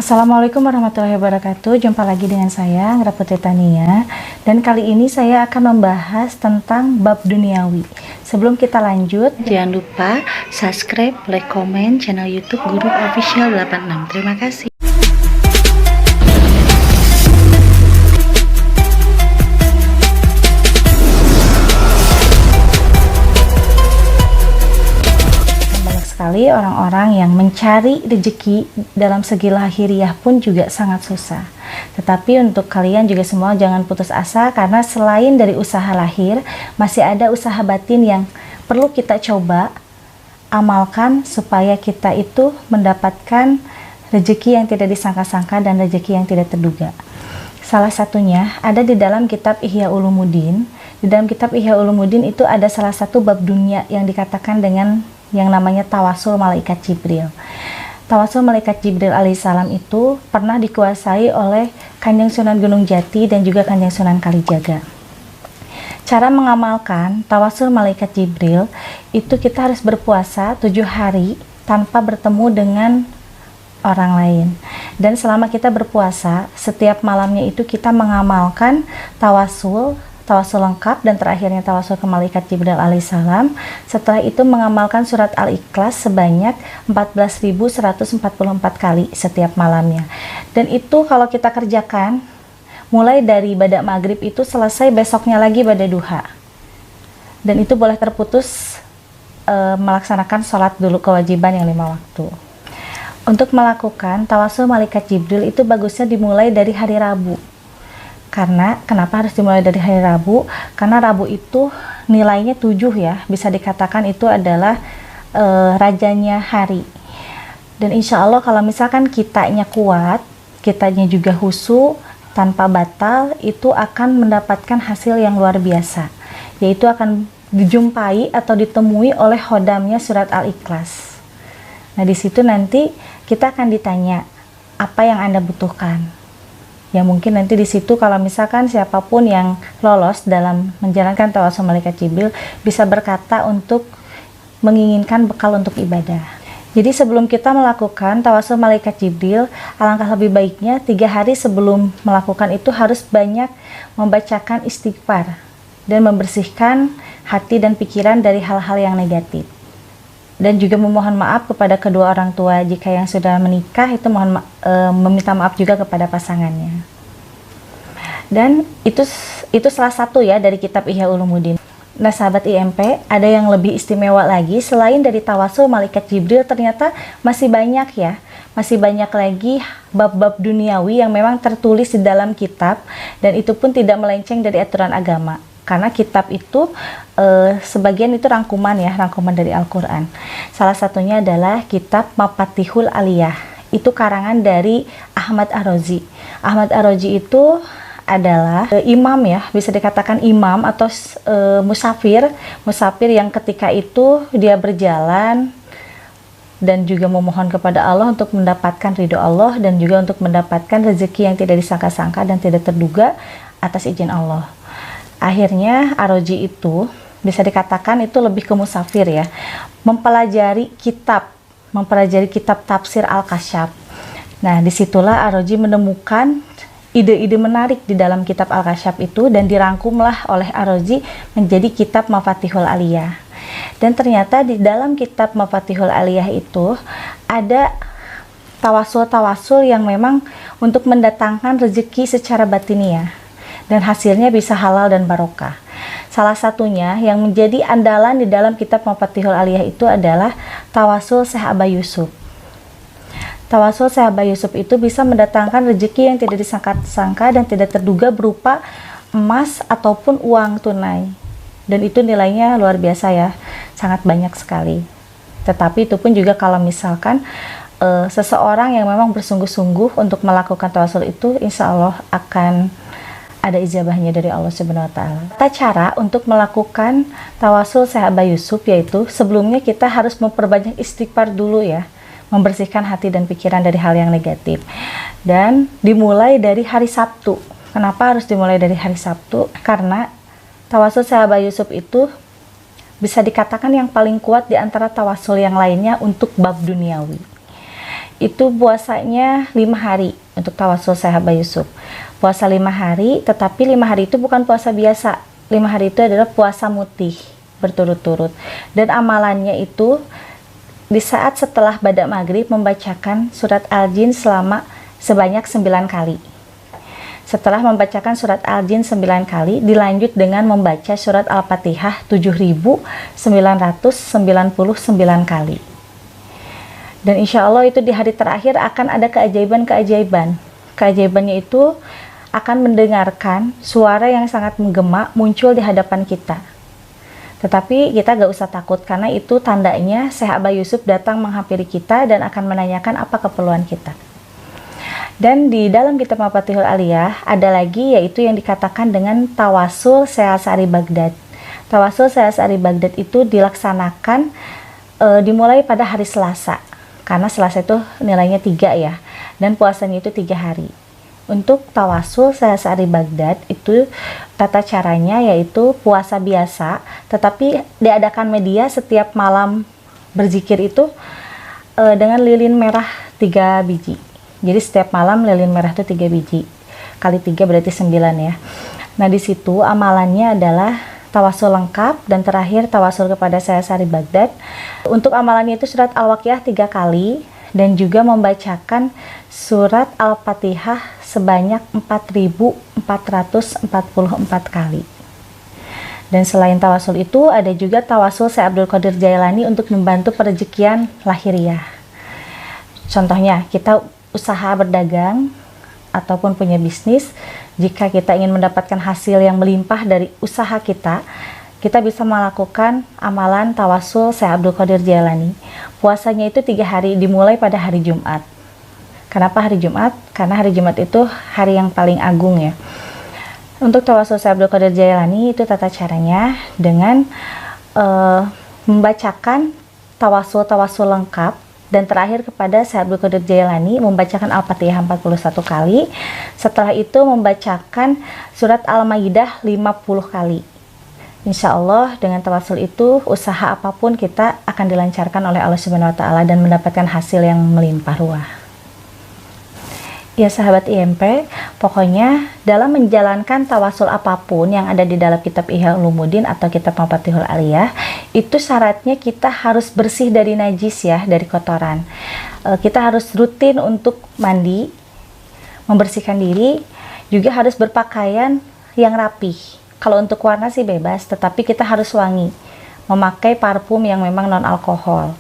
Assalamualaikum warahmatullahi wabarakatuh. Jumpa lagi dengan saya, Ngra Putri Tania. Dan kali ini saya akan membahas tentang bab duniawi. Sebelum kita lanjut, jangan lupa subscribe, like, komen channel YouTube Guru Official 86. Terima kasih. Sekali orang-orang yang mencari rezeki dalam segi lahiriah pun juga sangat susah. Tetapi untuk kalian juga semua jangan putus asa, karena selain dari usaha lahir, masih ada usaha batin yang perlu kita coba amalkan supaya kita itu mendapatkan rezeki yang tidak disangka-sangka dan rezeki yang tidak terduga. Salah satunya ada di dalam kitab Ihya Ulumuddin. Di dalam kitab Ihya Ulumuddin itu ada salah satu bab dunia yang dikatakan dengan yang namanya tawasul malaikat Jibril. Tawasul malaikat Jibril alaihissalam itu pernah dikuasai oleh Kanjeng Sunan Gunung Jati dan juga Kanjeng Sunan Kalijaga. Cara mengamalkan tawasul malaikat Jibril itu kita harus berpuasa 7 hari tanpa bertemu dengan orang lain. Dan selama kita berpuasa, setiap malamnya itu kita mengamalkan tawasul lengkap, dan terakhirnya tawasul ke malaikat Jibril alaihissalam. Setelah itu mengamalkan surat Al-Ikhlas sebanyak 14.144 kali setiap malamnya. Dan itu kalau kita kerjakan mulai dari ibadah maghrib itu selesai besoknya lagi ibadah duha. Dan itu boleh terputus melaksanakan sholat dulu kewajiban yang 5 waktu. Untuk melakukan tawasul malaikat Jibril itu bagusnya dimulai dari hari Rabu. Karena kenapa harus dimulai dari hari Rabu? Karena Rabu itu nilainya 7 ya, bisa dikatakan itu adalah rajanya hari. Dan insya Allah kalau misalkan kitanya kuat, kitanya juga khusyuk tanpa batal, itu akan mendapatkan hasil yang luar biasa, yaitu akan dijumpai atau ditemui oleh khodamnya surat Al-Ikhlas. Nah, di situ nanti kita akan ditanya apa yang Anda butuhkan. Ya mungkin nanti di situ kalau misalkan siapapun yang lolos dalam menjalankan tawasul malaikat Jibril bisa berkata untuk menginginkan bekal untuk ibadah. Jadi sebelum kita melakukan tawasul malaikat Jibril, alangkah lebih baiknya 3 hari sebelum melakukan itu harus banyak membacakan istighfar dan membersihkan hati dan pikiran dari hal-hal yang negatif. Dan juga memohon maaf kepada kedua orang tua. Jika yang sudah menikah itu meminta maaf juga kepada pasangannya. Dan itu salah satu ya dari kitab Ihya Ulumuddin. Nah sahabat IMP, ada yang lebih istimewa lagi selain dari tawasul malaikat Jibril, ternyata masih banyak ya. Masih banyak lagi bab-bab duniawi yang memang tertulis di dalam kitab, dan itu pun tidak melenceng dari aturan agama. Karena kitab itu sebagian itu rangkuman dari Al-Quran. Salah satunya adalah kitab Mafatihul Aliyah. Itu karangan dari Ahmad Ar-Razi. Ahmad Ar-Razi itu adalah imam ya, bisa dikatakan imam atau musafir yang ketika itu dia berjalan dan juga memohon kepada Allah untuk mendapatkan ridho Allah dan juga untuk mendapatkan rezeki yang tidak disangka-sangka dan tidak terduga atas izin Allah. Akhirnya Ar-Razi itu bisa dikatakan itu lebih ke musafir ya, mempelajari kitab tafsir Al-Kasyaf. Nah disitulah Ar-Razi menemukan ide-ide menarik di dalam kitab Al-Kasyaf itu, dan dirangkumlah oleh Ar-Razi menjadi kitab Mafatihul Aliyah. Dan ternyata di dalam kitab Mafatihul Aliyah itu ada tawasul yang memang untuk mendatangkan rezeki secara batiniah, dan hasilnya bisa halal dan barokah. Salah satunya yang menjadi andalan di dalam kitab Mafatihul Aliyah itu adalah tawasul Syekh Aba Yusuf. Tawasul Syekh Aba Yusuf itu bisa mendatangkan rezeki yang tidak disangka-sangka dan tidak terduga berupa emas ataupun uang tunai. Dan itu nilainya luar biasa ya, sangat banyak sekali. Tetapi itu pun juga kalau misalkan seseorang yang memang bersungguh-sungguh untuk melakukan tawasul itu, insya Allah akan ada ijabahnya dari Allah Subhanahu wa Ta'ala. Cara untuk melakukan tawasul Syekh Aba Yusuf yaitu sebelumnya kita harus memperbanyak istighfar dulu ya, membersihkan hati dan pikiran dari hal yang negatif. Dan dimulai dari hari Sabtu. Kenapa harus dimulai dari hari Sabtu? Karena tawasul Syekh Aba Yusuf itu bisa dikatakan yang paling kuat di antara tawasul yang lainnya untuk bab duniawi. itu puasanya 5 hari untuk tawasul Syekh Aba Yusuf. Puasa 5 hari, tetapi 5 hari itu bukan puasa biasa. 5 hari itu adalah puasa mutih berturut-turut. Dan amalannya itu di saat setelah badak maghrib membacakan surat Al-Jin sebanyak 9 kali. Setelah membacakan surat Al-Jin 9 kali, dilanjut dengan membaca surat Al-Fatihah 7.999 kali. Dan insya Allah itu di hari terakhir akan ada keajaiban-keajaiban. Keajaibannya itu akan mendengarkan suara yang sangat menggema muncul di hadapan kita. Tetapi kita gak usah takut, karena itu tandanya Syekh Aba Yusuf datang menghampiri kita dan akan menanyakan apa keperluan kita. Dan di dalam kitab Mafatihul Aliyah ada lagi, yaitu yang dikatakan dengan tawasul Syekh Asy'ari Baghdad. Tawasul Syekh Asy'ari Baghdad itu dilaksanakan dimulai pada hari Selasa, karena Selasa itu nilainya 3 ya, dan puasanya itu 3 hari. Untuk tawasul Syekh Asy'ari Baghdad itu tata caranya yaitu puasa biasa, tetapi diadakan media setiap malam berzikir itu dengan lilin merah 3 biji. Jadi setiap malam lilin merah itu 3 biji, kali 3 berarti 9 ya. Nah di situ amalannya adalah tawasul lengkap, dan terakhir tawasul kepada Syekh Asy'ari Baghdad. Untuk amalannya itu surat Al-Waqiah 3 kali, dan juga membacakan surat Al-Fatihah sebanyak 4.444 kali. Dan selain tawasul itu ada juga tawasul Syekh Abdul Qadir Jailani untuk membantu perezekian lahiriah. Contohnya kita usaha berdagang ataupun punya bisnis, jika kita ingin mendapatkan hasil yang melimpah dari usaha kita, kita bisa melakukan amalan tawasul Syekh Abdul Qadir Jailani. Puasanya itu 3 hari, dimulai pada hari Jumat. Kenapa hari Jumat? Karena hari Jumat itu hari yang paling agung ya. Untuk tawasul Syekh Abdul Qadir Jailani itu tata caranya dengan membacakan tawasul lengkap, dan terakhir kepada Syekh Abdul Qadir Jailani membacakan Al-Fatihah 41 kali. Setelah itu membacakan surat Al-Maidah 50 kali. Insya Allah dengan tawasul itu usaha apapun kita akan dilancarkan oleh Allah Subhanahu wa Ta'ala dan mendapatkan hasil yang melimpah ruah. Ya sahabat IMP, pokoknya dalam menjalankan tawasul apapun yang ada di dalam kitab Ihya Ulumuddin atau kitab Mafatihul Aliyah, itu syaratnya kita harus bersih dari najis ya, dari kotoran. Kita harus rutin untuk mandi, membersihkan diri, juga harus berpakaian yang rapih. Kalau untuk warna sih bebas, tetapi kita harus wangi, memakai parfum yang memang non alkohol.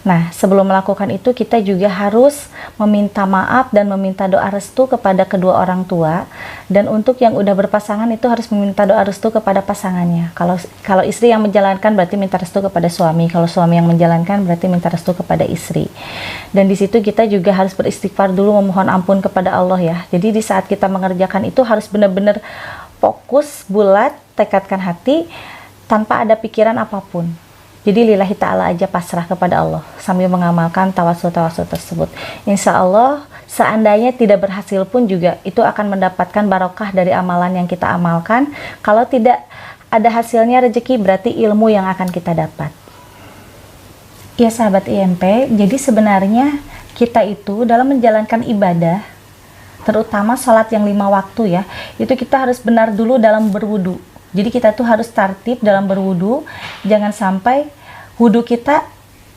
Nah, sebelum melakukan itu kita juga harus meminta maaf dan meminta doa restu kepada kedua orang tua. Dan untuk yang udah berpasangan itu harus meminta doa restu kepada pasangannya. Kalau istri yang menjalankan berarti minta restu kepada suami. Kalau suami yang menjalankan berarti minta restu kepada istri. Dan di situ kita juga harus beristighfar dulu, memohon ampun kepada Allah ya. Jadi di saat kita mengerjakan itu harus benar-benar fokus, bulat, tekadkan hati tanpa ada pikiran apapun. Jadi lillahi ta'ala aja, pasrah kepada Allah sambil mengamalkan tawasul-tawasul tersebut. Insya Allah seandainya tidak berhasil pun juga itu akan mendapatkan barokah dari amalan yang kita amalkan. Kalau tidak ada hasilnya rezeki, berarti ilmu yang akan kita dapat. Ya sahabat IMP, jadi sebenarnya kita itu dalam menjalankan ibadah, terutama sholat yang 5 waktu ya, itu kita harus benar dulu dalam berwudu. Jadi kita tuh harus tertib dalam berwudu, jangan sampai wudu kita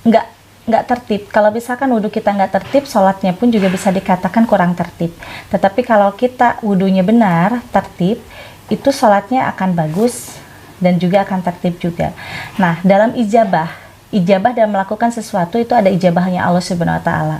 nggak tertib. Kalau misalkan wudu kita nggak tertib, sholatnya pun juga bisa dikatakan kurang tertib. Tetapi kalau kita wudunya benar, tertib, itu sholatnya akan bagus dan juga akan tertib juga. Nah, dalam ijabah dalam melakukan sesuatu itu ada ijabahnya Allah Subhanahu wa Ta'ala.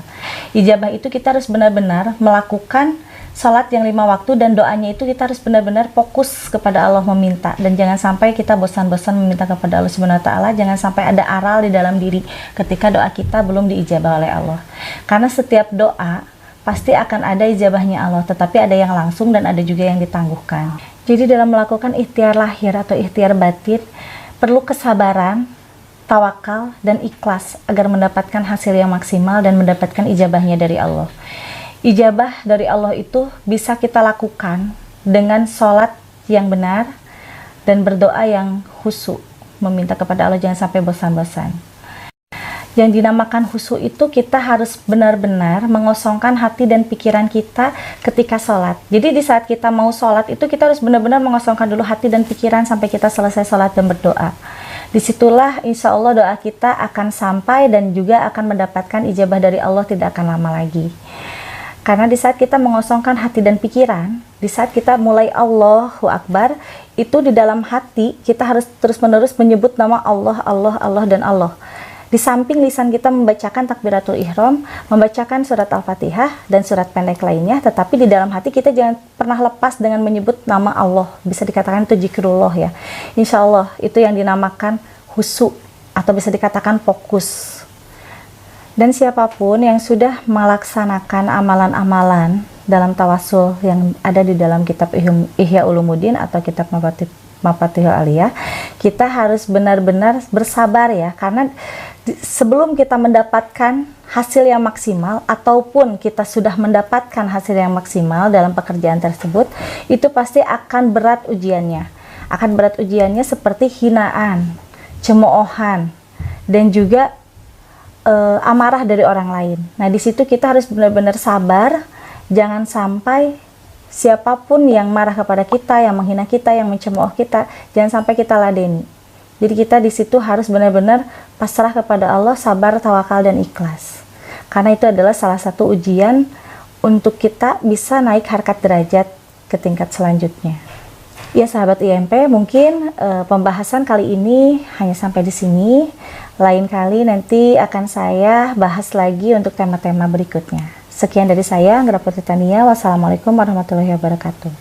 Ijabah itu kita harus benar-benar melakukan sholat yang 5 waktu, dan doanya itu kita harus benar-benar fokus kepada Allah meminta, dan jangan sampai kita bosan-bosan meminta kepada Allah Subhanahu wa Ta'ala. Jangan sampai ada aral di dalam diri ketika doa kita belum diijabah oleh Allah, karena setiap doa pasti akan ada ijabahnya Allah, tetapi ada yang langsung dan ada juga yang ditangguhkan. Jadi dalam melakukan ikhtiar lahir atau ikhtiar batin perlu kesabaran, tawakal, dan ikhlas agar mendapatkan hasil yang maksimal dan mendapatkan ijabahnya dari Allah. Ijabah dari Allah itu bisa kita lakukan dengan sholat yang benar dan berdoa yang khusyuk, meminta kepada Allah jangan sampai bosan-bosan. Yang dinamakan khusyuk itu kita harus benar-benar mengosongkan hati dan pikiran kita ketika sholat. Jadi di saat kita mau sholat itu kita harus benar-benar mengosongkan dulu hati dan pikiran sampai kita selesai sholat dan berdoa. Disitulah insya Allah doa kita akan sampai dan juga akan mendapatkan ijabah dari Allah tidak akan lama lagi. Karena di saat kita mengosongkan hati dan pikiran, di saat kita mulai Allahu Akbar, itu di dalam hati kita harus terus-menerus menyebut nama Allah, Allah, Allah, dan Allah. Di samping lisan kita membacakan takbiratul ihram, membacakan surat Al-Fatihah dan surat pendek lainnya, tetapi di dalam hati kita jangan pernah lepas dengan menyebut nama Allah. Bisa dikatakan itu zikrullah ya. Insya Allah itu yang dinamakan khusyuk atau bisa dikatakan fokus. Dan siapapun yang sudah melaksanakan amalan-amalan dalam tawasul yang ada di dalam kitab Ihya Ulumuddin atau kitab Mafatihul Aliyah, kita harus benar-benar bersabar ya, karena sebelum kita mendapatkan hasil yang maksimal ataupun kita sudah mendapatkan hasil yang maksimal dalam pekerjaan tersebut, itu pasti akan berat ujiannya. Akan berat ujiannya seperti hinaan, cemoohan, dan juga amarah dari orang lain. Nah, di situ kita harus benar-benar sabar, jangan sampai siapapun yang marah kepada kita, yang menghina kita, yang mencemooh kita, jangan sampai kita ladeni. Jadi kita di situ harus benar-benar pasrah kepada Allah, sabar, tawakal, dan ikhlas. Karena itu adalah salah satu ujian untuk kita bisa naik harkat derajat ke tingkat selanjutnya. Ya sahabat IMP, mungkin pembahasan kali ini hanya sampai di sini. Lain kali nanti akan saya bahas lagi untuk tema-tema berikutnya. Sekian dari saya, Anggra Putri Tania. Wassalamualaikum warahmatullahi wabarakatuh.